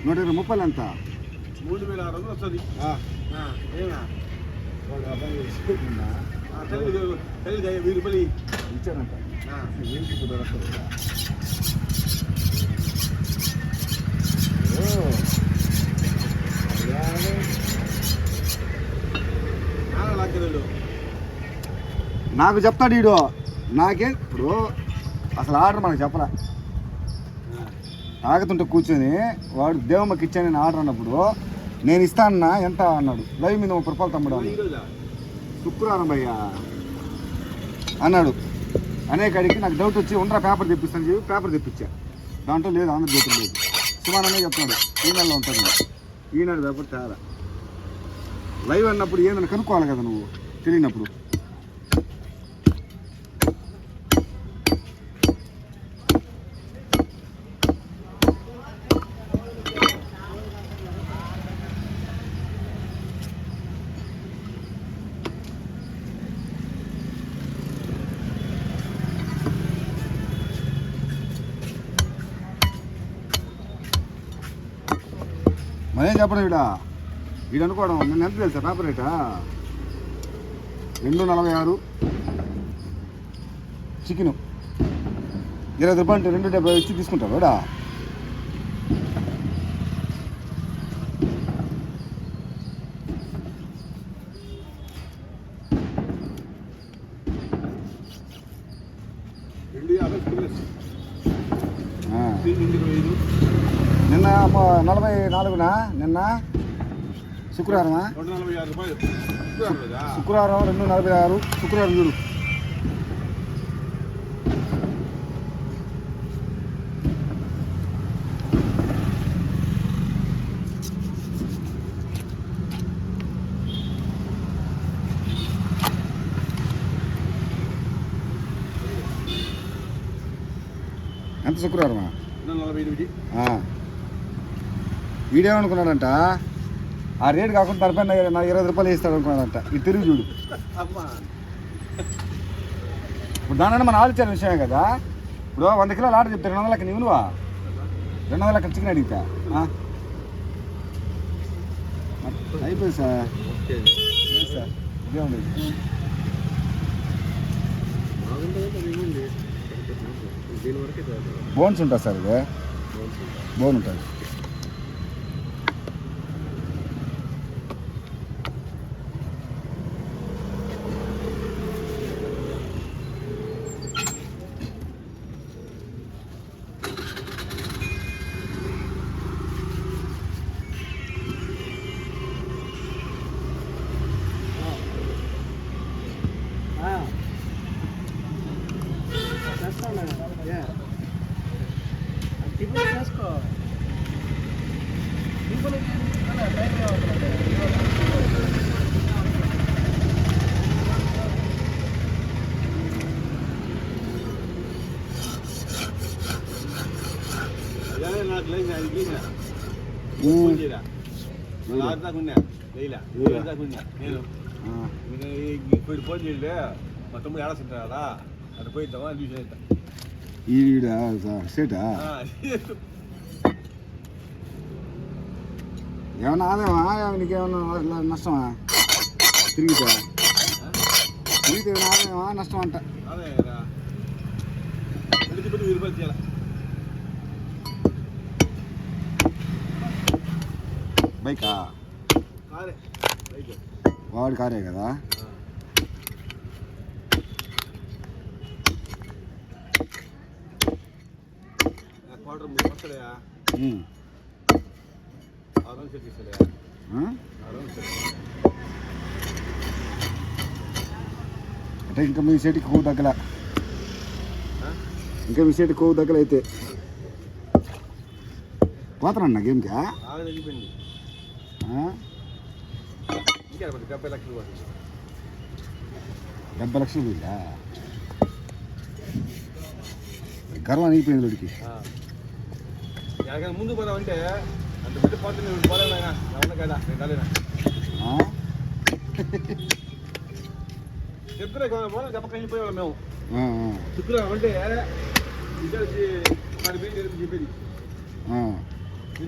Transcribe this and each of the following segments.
130 ఎంత? 3600 వస్తుంది. తెలుగు 1000 రూపాయలు ఇచ్చారంట. నాకు చెప్తాడు వీడు. నాకే ఇప్పుడు అసలు ఆర్డర్ మనకు చెప్పరా. తాగుతుంటే కూర్చొని వాడు దేవమ్మకి ఇచ్చాను నేను ఆర్డర్ అన్నప్పుడు నేను ఇస్తానన్నా ఎంత అన్నాడు. లైవ్ మీద 30 రూపాయలు తమ్ముడు శుక్రవారం భయ్యా అన్నాడు. అనేకాడికి నాకు డౌట్ వచ్చి ఉండరా పేపర్ తెప్పిస్తాను చెప్పి పేపర్ తెప్పించా. దాంట్లో లేదు, ఆంధ్రజ్యోతి లేదు. సుమాననే చెప్తున్నాడు ఈనాడులో ఉంటుంది. ఈనాడు పేపర్ తేడా. లైవ్ అన్నప్పుడు ఏందని కనుక్కోవాలి కదా నువ్వు తెలియనప్పుడు. మరేం చెప్పడం వీడు అనుకోవడం. నేను ఎంత తెలుసా పేపర్ రేటా? 2.46 చికెను 20 రూపాయలు అంటే 2.70 ఇచ్చి తీసుకుంటారు వీడా. నిన్న 44నా నిన్న శుక్రవారమా? శుక్రవారం 2.46. శుక్రవారం చూడు. ఎంత శుక్రవారమా? వీడేమనుకున్నాడంట ఆ రేటు కాకుండా తరపైన నాకు 20 రూపాయలు వేస్తాడు అనుకున్నాడంట. ఇది తిరిగి చూడు. ఇప్పుడు దానివల్ల మనం ఆలోచన విషయమే కదా. ఇప్పుడు 100 కిలోలు ఆర్డర్ చెప్తే 200 లెక్క నువ్వువా 200 లెక్క చికెన్ అడిగితా అయిపోయింది సార్. సార్ ఇదే ఉండేది. బోన్స్ ఉంటుంది సార్. ఇది బోన్ ఉంటుంది. ఫోన్ చేయలే మా తమ్ముడు ఏడాస్తుంటా అక్కడ పోయిద్దామా చూసేద్దాం. సేటా ఏమన్నా ఆదాయమా? నీకేమన్నా నష్టమా? తిరిగితే ఏమైనా ఆదాయమా నష్టం అంట? అదే 1000 రూపాయలు చేయాలి. బైకా? వాడి కారే కదా. అంటే ఇంకా మీ సైడ్కి కొవ్వు తగ్గల. ఇంకా మీ సైడ్కి కొవ్వు తగ్గల అయితే పోతానన్నా గేమ్కా? 70 లక్షలు. 70 లక్షలు పోయిందా? గర్వం అయిపోయింది వాడికి. ముందు పోదామంటే అంత పెద్ద పోతుంది పోలేనా కదా నేను చెప్తున్నా పోలే చెప్పక వెళ్ళిపోయేవాళ్ళం మేము. శుక్రవారం అంటే చెప్పేది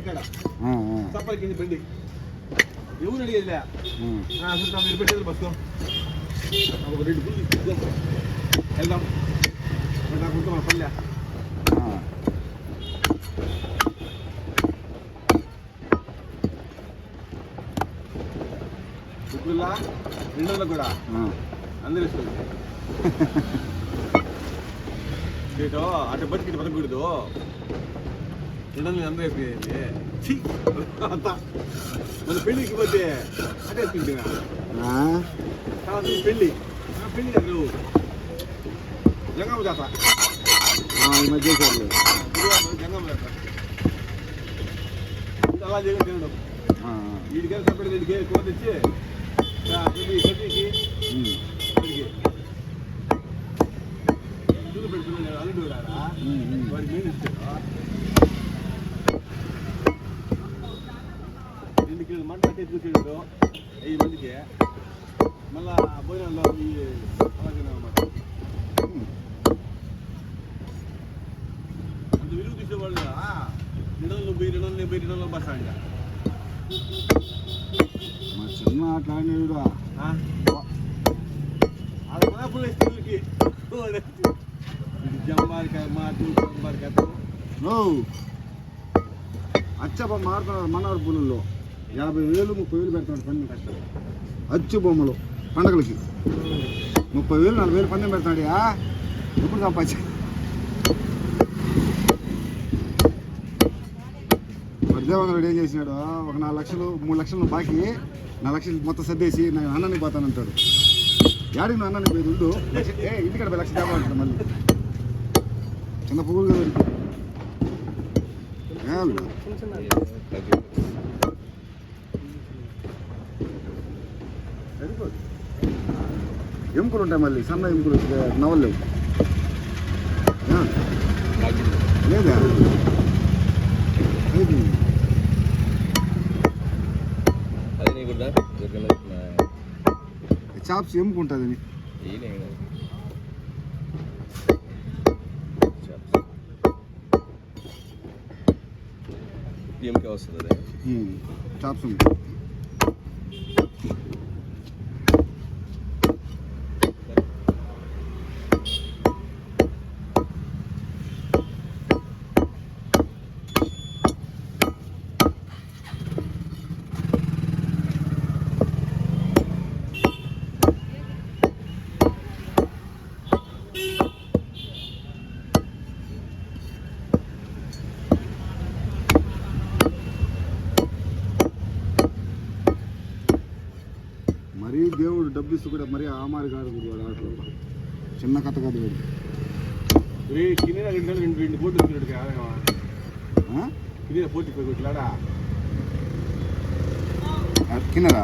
ఇంటికాడ ఆ, తప్పల కింద బండి ఎవరు అడిగేదిలే అసలు మీరు పెట్టేది బస్సు ఒక 2 గుళ్ళు వెళ్దాం నాకు ఉంటాం మన పల్లె ఆ. గుళ్ళ 200 కూడా ఆ. అందరూ వేసుకోండి ఇటు అటు బతికి ఇటు బతకూడదు 200 అందరూ వేసుకునేది అంతా మన పెళ్ళికి పోతే అటే వేసుకుంటున్నా ఆ? పెళ్ళి పెళ్ళి కాదు జంగమ్మ జాతర ఈ మధ్య చేశారులే. జంగమ్మ జాతర అలా చేయడం తినడం ఆ, వీడికి సపరేట్ వీడికి కూర తెచ్చి కర్రీకి ఉమ్. వాడికి చూడు పెడుతున్నాడు అల్లుడు రారా వాడికి మెయిన్ ఇస్తాడు 2 కిలోలు మంట కట్టే చూసాడు 5 మందికి మళ్ళా భోజనంలో ఈ అలాగే అన్నమాట అంత విలువ తీసేవాళ్ళు 200 బస్ అంట మా చిన్న ఆట ఆడినాడు అది మనప్పుడు వేస్తే జంబారికాయ మాట జంబారికాయ అచ్చప్ప మారుతున్నారు మన్నవరం పులుల్లో 50,000 30,000 పెడతాడు పందెం కష్టాలు అచ్చు బొమ్మలు పండగలకి 30,000 40,000 పందెం పెడతాడు ఎప్పుడు సంపాదించి దేవేంద్రుడు ఏం చేసినాడు ఒక 4 లక్షలు 3 లక్షలు బాకీ 4 లక్షలు మొత్తం సర్దేసి నేను అన్నానికి పోతానంటాడు యాడికి నువ్వు అన్నానికి పోయి ఉండు ఇంటికాడ 10 లక్షలు తేపా అంటాడు మళ్ళీ చిన్న పువ్వులు కదా ఎముకలు ఉంటాయి మళ్ళీ సన్న ఎముకలు నవ్వలేవు లేదా చాప్స్ ఎముకుంటుంది ఎంకే వస్తుంది చాప్స్ ఉంది మరీ దేవుడు డబ్బు ఇస్తూ కూడా మరీ ఆమారి కాదు వాడు ఆటలో చిన్న కథ కాదు వీడు కింద 2 కోట్లు కింద 45 కోట్లాడా కిన్నరా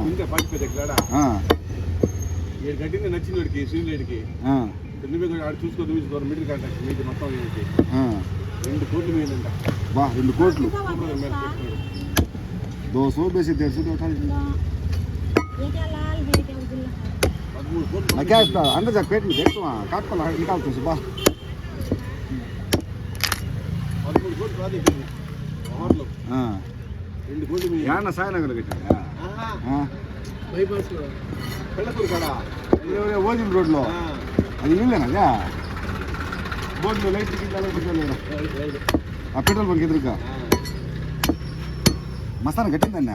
కింద 45 ఎక్కడా 7 గంటలు నచ్చింది వాడికి శ్రీలేడికి నువ్వే ఆడు చూసుకో మిడిల్ కాంటాక్ట్ మీది మొత్తం 2 కోట్లు మీదంట బా 2 కోట్లు 200 बेसी 150 उठा क्या इसका अंदर जा पेट में देख तो काट को निकाल तो सुबह 13 కోట్లు రాదు हाँ 2 కోట్లు మీ యాన సాయనగర్ కట్టాడా బైపాస్ లో పెళ్ళపూర్ కాడ ఓజిం రోడ్ లో అది ఇల్లేనా బోర్డు లో లైట్ కింద పెట్టలేదు ఆ పెట్రోల్ బంక్ ఎదురుగా మస్తాన్ కట్టిందన్న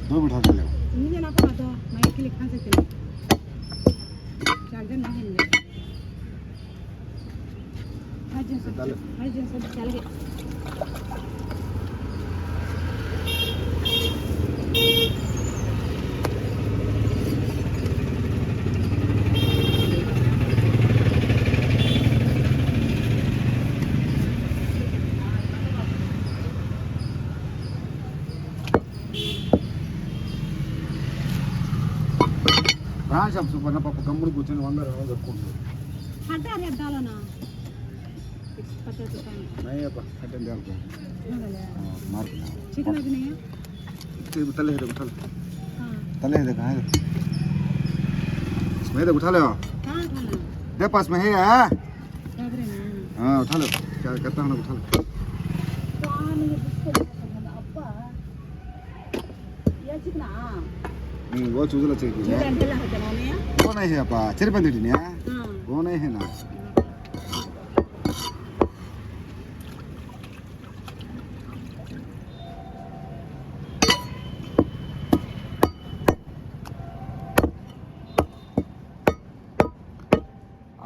दो बिठा ले मुझे ना पता तो मैं के लिए खा सकती हूँ चार्जर नहीं है आज सब चल गए రాన్ షాప్ సూపర్ పాప గమ్ముడు కూర్చొని 100 కట్టుకుంటారు అంటే అరే అద్దాలనా 50 रुपए नहीं अपा कटन दे आपको मार के चिकन अभी नहीं है तो तले है उठा ले हाँ तले है कहाँ है इसमें तो उठा ले कहाँ खाना दे पास में है लग रहे हैं हाँ उठा लो क्या करता हूँ उठा लो कहाँ नहीं है बिस्कुट अब्बा ये चिकना वो चूज़ला चाहिए चिकन तेल है जमाने वो नहीं है अपा चिरपंदी नहीं है हाँ वो नहीं है ना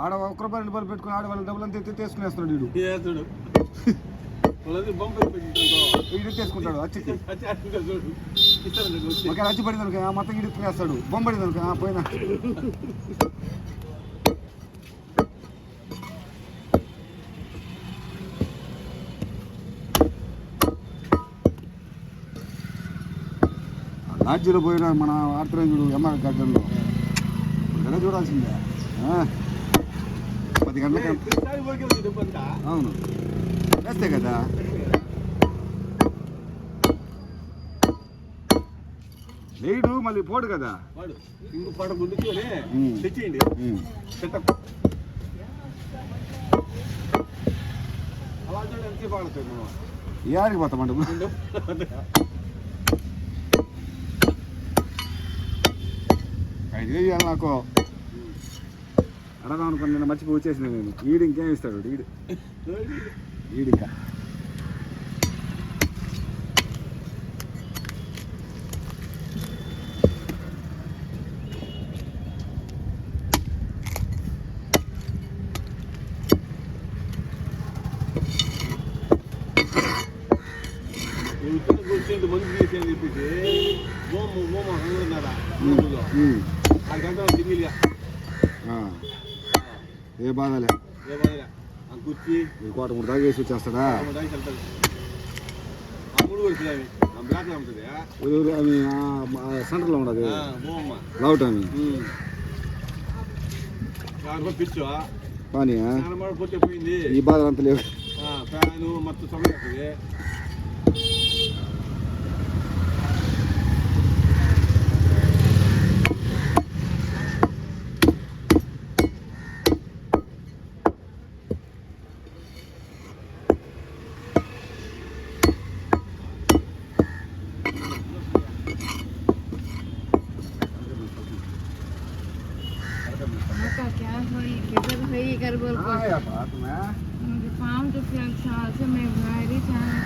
ఆడ ఒక్క రూపాయి 2 రూపాయలు పెట్టుకుని ఆడవాళ్ళు డబ్బులంతా తీసుకునేస్తున్నాడు వీడు చూడు వాళ్ళది బొమ్మ పెట్టించుకుంటో వీడు తీసుకుంటాడు అచ్చికి చూడు ఇస్తాను వచ్చి ఒకవేళ అచ్చి పడింది అనుకో మొత్తం వీడు తినేస్తాడు బొమ్మ పడింది అనుకో పోయినా లాడ్జీలో పోయినా మన ఆర్తరం చూడు ఎంఆర్ గార్డెన్లో ఇక్కడ చూడాల్సిందే 10 గంటలకి అవును వేస్తే కదా లేడు మళ్ళీ పోడు కదా వాడు ఇంకో పాట గుర్తుకొని తెచ్చేయండి సెటప్ అలా చూడండి ఎంతసేపు ఆడుతుంది మనం ఈ ఆడికి పోతామంట 5 వేలు ఇవ్వాలి నాకు అడదాం అనుకుని నేను మర్చిపోయి వచ్చేసిన నేను ఈడు ఇంకేం ఇస్తాడు ఈడు ఇంకా కూర్చుంటే మంచి చేసి అని చెప్పేసి ఓమ ఉన్నారా అదంతా తిరిగిలిగా ఏ బాధలే కుర్చీ కోట 3 తాగేసి వచ్చేస్తాడా మూడు కూడా అవి బ్లాక్ ఉంటుంది అవి సెంటర్లో ఉండదు లౌట్ అని పిచ్చు కానీ పోతే పోయింది ఈ బాధలు అంత లేవు ఫ్యాను మొత్తం సమయం అవుతుంది क्या हुई किधर हुई कर बोल हाँ यार बात में मुझे 5 रुपया साल से मैं भारी चाह